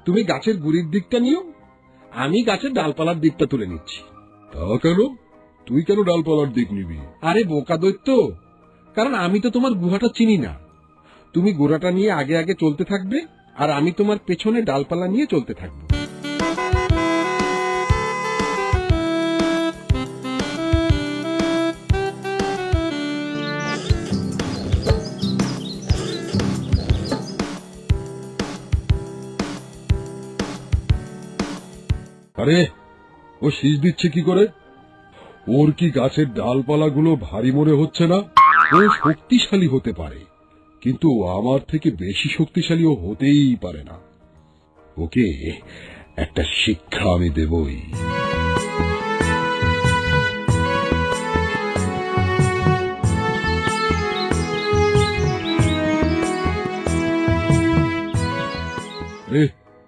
তুমি গাছের গুড়ির দিকটা নিও, আমি গাছের ডালপালার দিকটা তুলে নিচ্ছি। তা কেন? তুই কেন ডালপালার দিক নিবি? আরে বোকা দৈত্য, কারণ আমি তো তোমার গুহাটা চিনি না। তুমি গোড়াটা নিয়ে আগে আগে চলতে থাকবে, আর আমি তোমার পেছনে ডালপালা নিয়ে চলতে থাকবো। আরে ও শীষ দিচ্ছে কি করে? ওর কি গাছের ডালপালাগুলো ভারী মনে হচ্ছে না? ও শক্তিশালী হতে পারে, কিন্তু আমার থেকে বেশি শক্তিশালী ও হতেই পারে না। ওকে একটা শিক্ষা আমি দেবই। রে